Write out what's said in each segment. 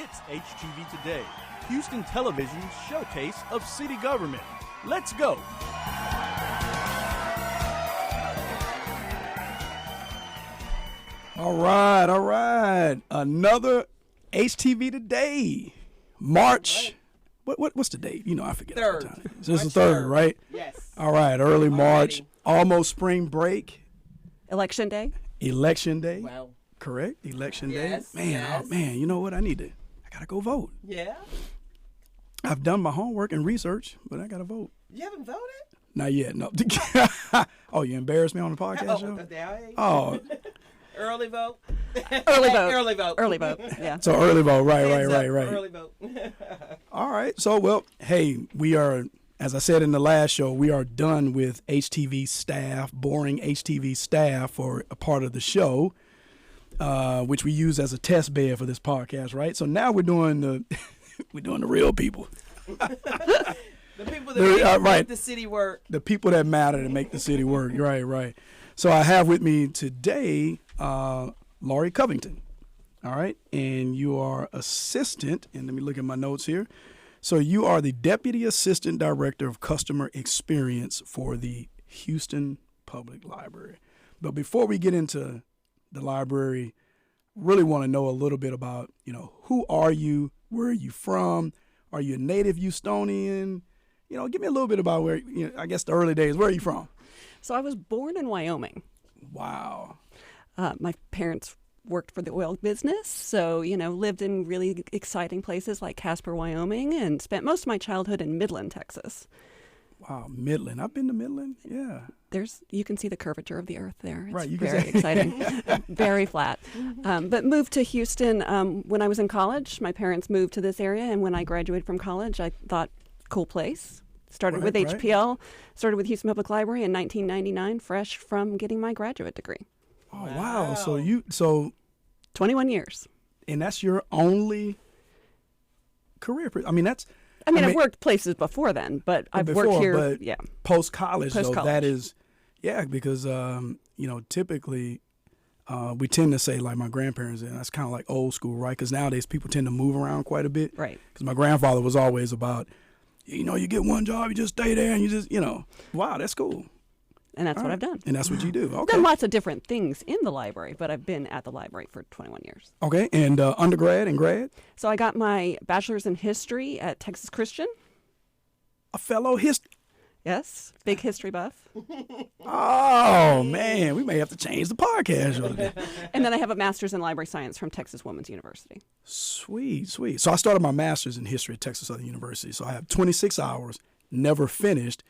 It's HTV Today, Houston Television's showcase of city government. Let's go. All right. Another HTV Today. March. What's the date? You know, I forget. Third. All the time. This is the third, right? Yes. All right. Early March. Almost spring break. Election Day. Election Day. Well. Correct. Election Yes, Day. Man, yes. Oh, man. You know what? I gotta go vote. Yeah. I've done my homework and research, but I gotta vote. You haven't voted? Not yet. No. Oh, you embarrassed me on the podcast show? Oh. Early vote. Early vote. Early vote. Early vote. Yeah. So early vote. Right. Early vote. All right. So, well, hey, we are, as I said in the last show, we are done with HTV staff, boring HTV staff for a part of the show, which we use as a test bed for this podcast, right? So now we're doing the real people. The people that make the city work. The people that matter to make the city work. Right. So I have with me today Laurie Covington. All right. And you are assistant, and let me look at my notes here. So you are the Deputy Assistant Director of Customer Experience for the Houston Public Library. But before we get into the library, really want to know a little bit about, who are you? Where are you from? Are you a native Houstonian? Give me a little bit about where, I guess the early days. Where are you from? So I was born in Wyoming. Wow. My parents worked for the oil business, so, lived in really exciting places like Casper, Wyoming, and spent most of my childhood in Midland, Texas. Wow, Midland. I've been to Midland, yeah. You can see the curvature of the earth there. It's right, very exciting, very flat. But moved to Houston when I was in college. My parents moved to this area, and when I graduated from college, I thought, cool place. Started with HPL, started with Houston Public Library in 1999, fresh from getting my graduate degree. Oh, wow. So 21 years. And that's your only career. I've worked places before then, but I've worked here, Post-college, though, that is, because, typically we tend to say, like my grandparents, and that's kind of like old school, right? Because nowadays people tend to move around quite a bit. Right. Because my grandfather was always about, you get one job, you just stay there, and you just, wow, that's cool. And that's what I've done. And that's what you do. Okay. I've done lots of different things in the library, but I've been at the library for 21 years. Okay. And undergrad and grad? So I got my bachelor's in history at Texas Christian. A fellow history? Yes. Big history buff. Oh, man. We may have to change the podcast. And then I have a master's in library science from Texas Women's University. Sweet. So I started my master's in history at Texas Southern University. So I have 26 hours, never finished,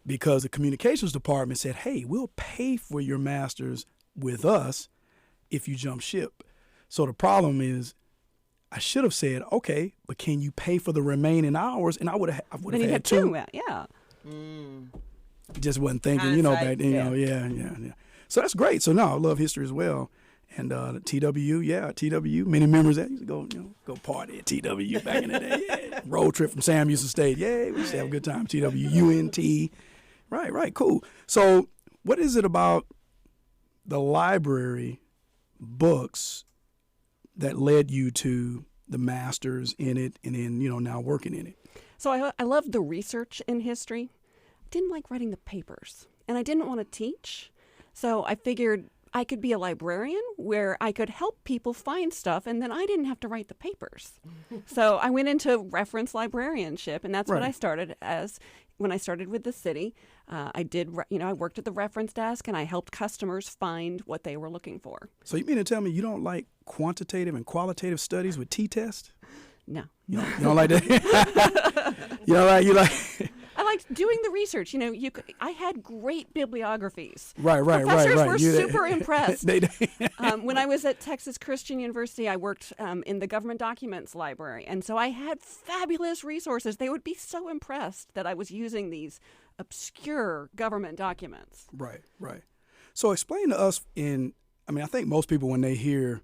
because the communications department said, hey, we'll pay for your master's with us if you jump ship. So the problem is, I should have said, okay, but can you pay for the remaining hours? And I would have had two. Yeah. Just wasn't thinking, back then, yeah. So that's great. So no, I love history as well. And TW, many members that used to go party at TW back in the day. Yeah. Road trip from Sam Houston State. Yeah, we used to have a good time. TW, UNT. Right, cool. So what is it about the library books that led you to the master's in it and then, now working in it? So I love the research in history. I didn't like writing the papers, and I didn't want to teach. So I figured I could be a librarian where I could help people find stuff, and then I didn't have to write the papers. So I went into reference librarianship, and that's what I started as when I started with the city. I worked at the reference desk, and I helped customers find what they were looking for. So you mean to tell me you don't like quantitative and qualitative studies with t-tests? No. You don't like that? You like... I liked doing the research. I had great bibliographies. Right. Professors were super impressed. When I was at Texas Christian University, I worked in the government documents library. And so I had fabulous resources. They would be so impressed that I was using these obscure government documents. Right. So explain to us I think most people, when they hear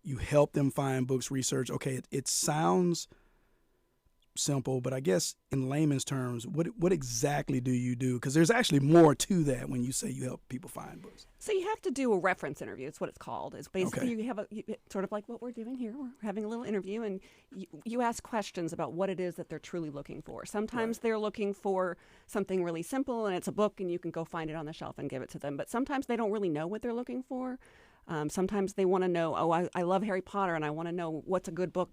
you help them find books, research, okay, it sounds simple, but I guess in layman's terms, what exactly do you do? Because there's actually more to that when you say you help people find books. So you have to do a reference interview. It's what it's called. It's basically sort of like what we're doing here. We're having a little interview, and you ask questions about what it is that they're truly looking for. Sometimes they're looking for something really simple, and it's a book, and you can go find it on the shelf and give it to them. But sometimes they don't really know what they're looking for. Sometimes they want to know, I love Harry Potter, and I want to know what's a good book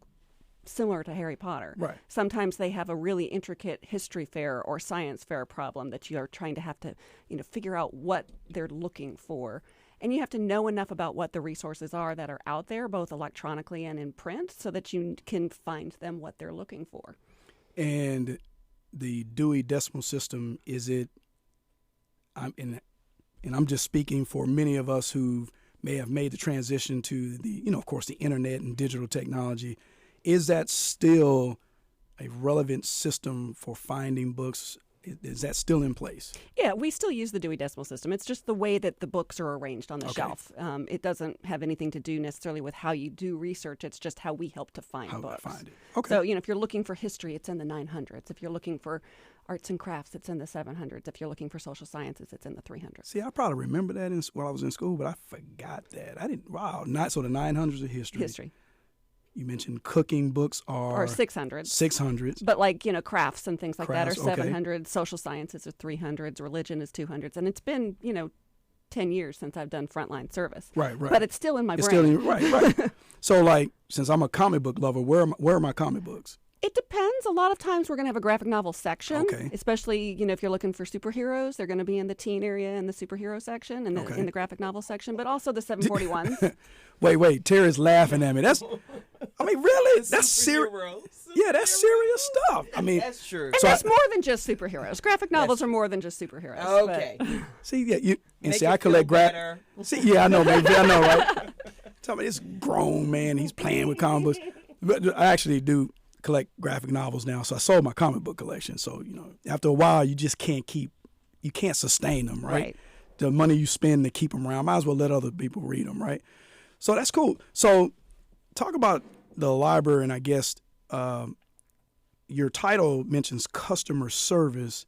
similar to Harry Potter. Right. Sometimes they have a really intricate history fair or science fair problem that you are trying to have to, figure out what they're looking for. And you have to know enough about what the resources are that are out there, both electronically and in print, so that you can find them what they're looking for. And the Dewey Decimal System, is it, and I'm just speaking for many of us who may have made the transition to the, of course, the internet and digital technology. Is that still a relevant system for finding books? Is that still in place? Yeah, we still use the Dewey Decimal System. It's just the way that the books are arranged on the shelf. It doesn't have anything to do necessarily with how you do research. It's just how we help to find books. Find it. Okay. So, if you're looking for history, it's in the 900s. If you're looking for arts and crafts, it's in the 700s. If you're looking for social sciences, it's in the 300s. See, I probably remember that while I was in school, but I forgot that. I didn't. Wow. So the 900s of history. You mentioned cooking books are 600s. 600s. But crafts and things like that are Crafts, 700s. Social sciences are 300s. Religion is 200s. And it's been, 10 years since I've done frontline service. Right. But it's still in my brain. Still right. So, since I'm a comic book lover, where are my comic books? It depends. A lot of times we're going to have a graphic novel section, especially, if you're looking for superheroes, they're going to be in the teen area in the superhero section and in the graphic novel section, but also the 741s. Wait, Terry's laughing at me. Really? That's serious. Yeah, that's serious stuff. That's true. And that's more than just superheroes. Graphic novels are more than just superheroes. Okay. I collect graphic. I know, right? Tell me, this grown man, he's playing with comic books. But I actually do collect graphic novels now, so I sold my comic book collection. So after a while, you just can't sustain them, right? The money you spend to keep them around, might as well let other people read them, right? So that's cool. So talk about the library, and I guess your title mentions customer service,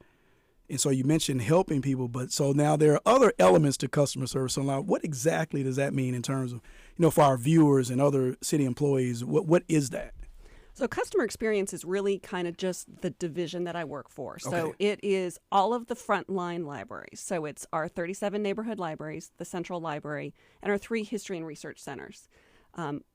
and so you mentioned helping people, but so now there are other elements to customer service. So now, what exactly does that mean in terms of, for our viewers and other city employees? What is that? So customer experience is really kind of just the division that I work for. So it is all of the frontline libraries. So it's our 37 neighborhood libraries, the central library, and our 3 history and research centers.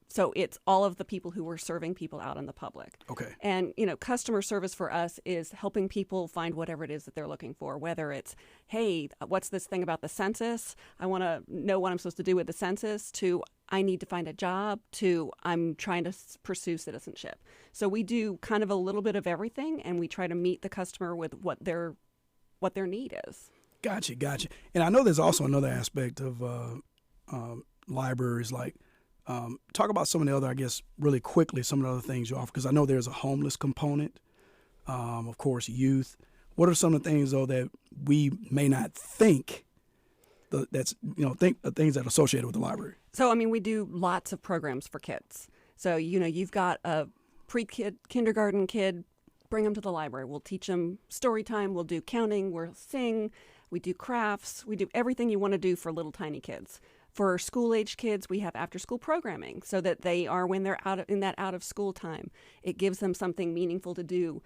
So it's all of the people who are serving people out in the public. Okay. And, customer service for us is helping people find whatever it is that they're looking for, whether it's, hey, what's this thing about the census? I want to know what I'm supposed to do with the census, to I need to find a job, to I'm trying to pursue citizenship. So we do kind of a little bit of everything, and we try to meet the customer with what their need is. Gotcha. And I know there's also another aspect of libraries, talk about some of the other, I guess, really quickly, some of the other things you offer, because I know there's a homeless component, of course, youth. What are some of the things, though, that we may not think things that are associated with the library? So, we do lots of programs for kids. So, you've got a kindergarten kid, bring them to the library. We'll teach them story time. We'll do counting. We'll sing. We do crafts. We do everything you want to do for little tiny kids. For school-age kids, we have after-school programming so that they are, when they're in that out-of-school time, it gives them something meaningful to do,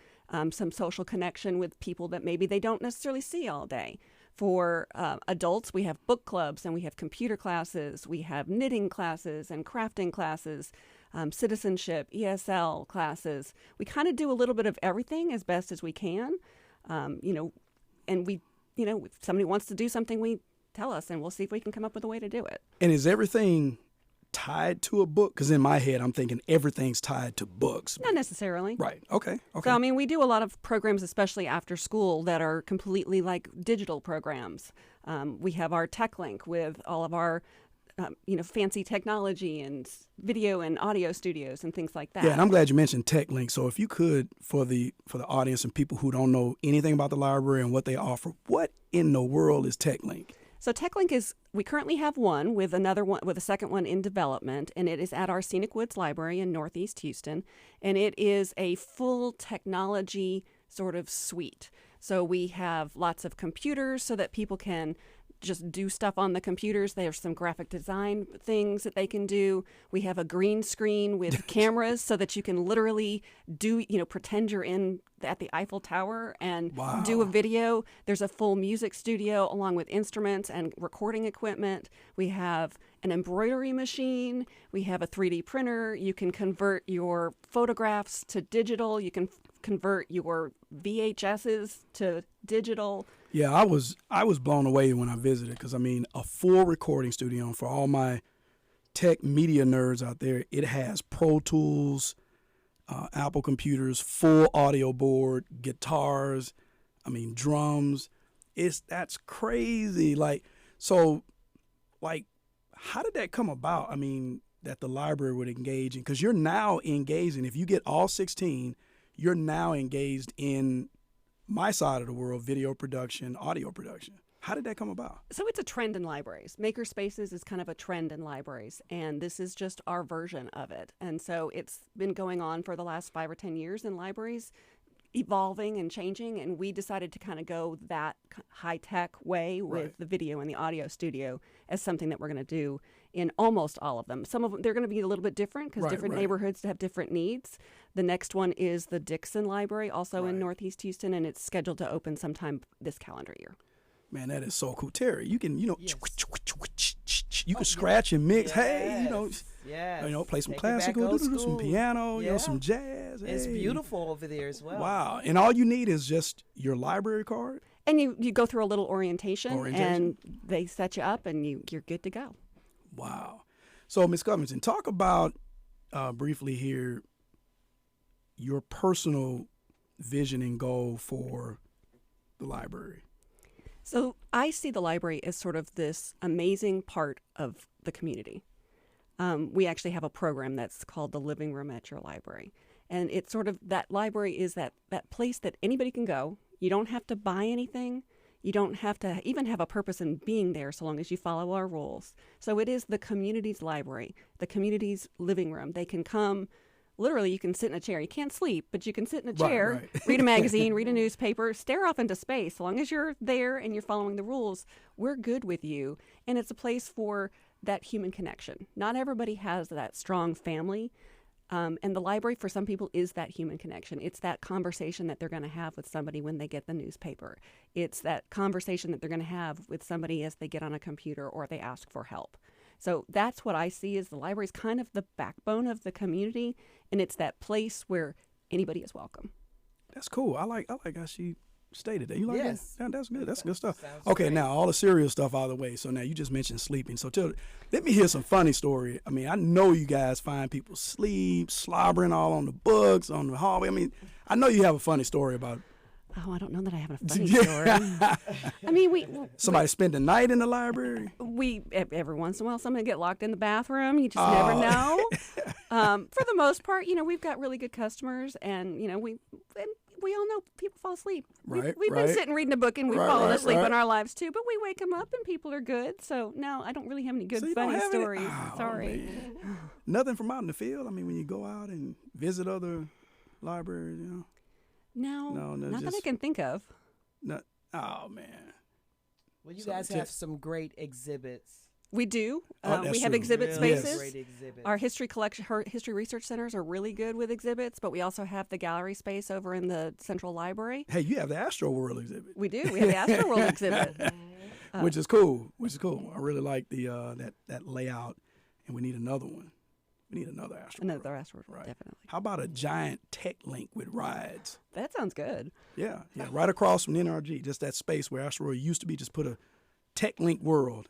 some social connection with people that maybe they don't necessarily see all day. For adults, we have book clubs, and we have computer classes. We have knitting classes and crafting classes, citizenship, ESL classes. We kind of do a little bit of everything as best as we can, and we, if somebody wants to do something, we tell us, and we'll see if we can come up with a way to do it. And is everything tied to a book? Because in my head, I'm thinking everything's tied to books. Not necessarily. Right. Okay. So, we do a lot of programs, especially after school, that are completely like digital programs. We have our Tech Link with all of our, fancy technology and video and audio studios and things like that. Yeah, and I'm glad you mentioned Tech Link. So if you could, for the audience and people who don't know anything about the library and what they offer, what in the world is Tech Link? So TechLink we currently have one with a second one in development, and it is at our Scenic Woods Library in Northeast Houston, and it is a full technology sort of suite. So we have lots of computers so that people can just do stuff on the computers. There's some graphic design things that they can do. We have a green screen with cameras so that you can literally pretend you're at the Eiffel Tower and do a video. There's a full music studio along with instruments and recording equipment. We have an embroidery machine. We have a 3D printer. You can convert your photographs to digital. You can convert your VHSs to digital. Yeah, I was blown away when I visited because, a full recording studio. For all my tech media nerds out there, it has Pro Tools, Apple computers, full audio board, guitars, drums. That's crazy. How did that come about? That the library would engage in, because you're now engaging. If you get all 16, you're now engaged in my side of the world, video production, audio production. How did that come about? So it's a trend in libraries. Maker spaces is kind of a trend in libraries, and this is just our version of it. And so it's been going on for the last 5 or 10 years in libraries, evolving and changing, and we decided to kind of go that high-tech way with the video and the audio studio as something that we're going to do in almost all of them. Some of them, they're going to be a little bit different because different neighborhoods have different needs. The next one is the Dixon Library, also in Northeast Houston, and it's scheduled to open sometime this calendar year. Man, that is so cool. Terry, you can, you can scratch and mix. Yes. Hey, play some Take it back classical, old some school. piano, some jazz. It's hey. beautiful over there as well. Wow. And all you need is just your library card? And you go through a little orientation. And they set you up, and you're good to go. Wow. So, Ms. Covington, talk about briefly here your personal vision and goal for the library. So I see the library as sort of this amazing part of the community. We actually have a program that's called the Living Room at Your Library. And it's sort of, that library is that place that anybody can go. You don't have to buy anything. You don't have to even have a purpose in being there so long as you follow our rules. So it is the community's library, the community's living room. They can come, literally you can sit in a chair. You can't sleep, but you can sit in a chair, read a magazine, read a newspaper, stare off into space. So long as you're there and you're following the rules, we're good with you. And it's a place for that human connection. Not everybody has that strong family. And the library, for some people, is that human connection. It's that conversation that they're going to have with somebody when they get the newspaper. It's that conversation that they're going to have with somebody as they get on a computer or they ask for help. So that's what I see as the library is kind of the backbone of the community, and it's that place where anybody is welcome. That's cool. I like how she stated that. You like that? Yeah, that's good. That's good stuff. Sounds Okay, great. now all the serious stuff out of the way. So now you just mentioned sleeping. So let me hear some funny story. I know you guys find people sleep, slobbering all on the books, on the hallway. I know you have a funny story about. Oh, I don't know that I have a funny story. we Somebody spend the night in the library. We every once in a while somebody get locked in the bathroom. You just never know. For the most part, we've got really good customers, and we all know people fall asleep. We've been sitting reading a book and we've fallen asleep in our lives too, but we wake them up and people are good. So no, I don't really have any good funny stories. Sorry. Man. Nothing from out in the field. When you go out and visit other libraries, No, not that I can think of. No, oh man. Well, you guys have some great exhibits. We do. We have true. exhibit Really spaces. great exhibits. Our history research centers are really good with exhibits, but we also have the gallery space over in the Central Library. Hey, you have the Astro World exhibit. We do. We have the Astro World exhibit. Which is cool. I really like the that layout, and we need another one. We need another Astro World. Another Astro World, Right. definitely. How about a giant tech link with rides? That sounds good. Yeah, right across from NRG, just that space where Astro World used to be. Just put a tech link world.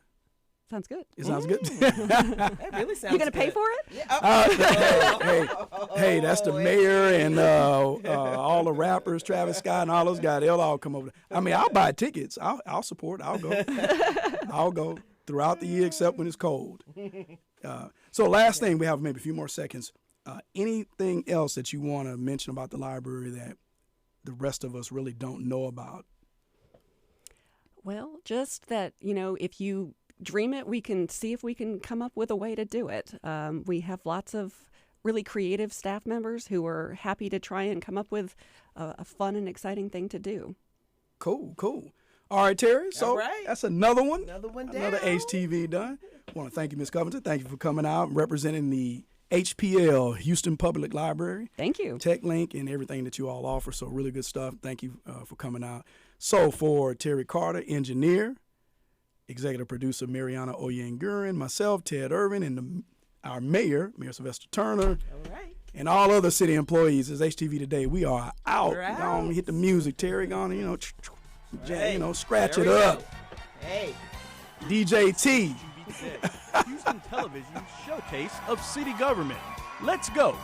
Sounds good. It sounds good. That really sounds You gonna pay good. for it? Hey, that's the mayor and all the rappers, Travis Scott and all those guys. They'll all come over. I'll buy tickets. I'll support. I'll go. I'll go throughout the year except when it's cold. So last thing, we have maybe a few more seconds. Anything else that you want to mention about the library that the rest of us really don't know about? Well, just that, if you dream it, we can see if we can come up with a way to do it. We have lots of really creative staff members who are happy to try and come up with a fun and exciting thing to do. Cool. All right, Terry. So that's another one. Another HTV done. I want to thank you, Ms. Covington. Thank you for coming out and representing the HPL, Houston Public Library. Thank you. TechLink and everything that you all offer. So really good stuff. Thank you for coming out. So for Terry Carter, engineer, executive producer Mariana Oyenguren, myself, Ted Irvin, and our mayor, Mayor Sylvester Turner, and all other city employees, is HTV Today. We are out. Go on, hit the music, Terry. Go on, scratch it up. Hey. DJ T. Houston Television's showcase of city government. Let's go.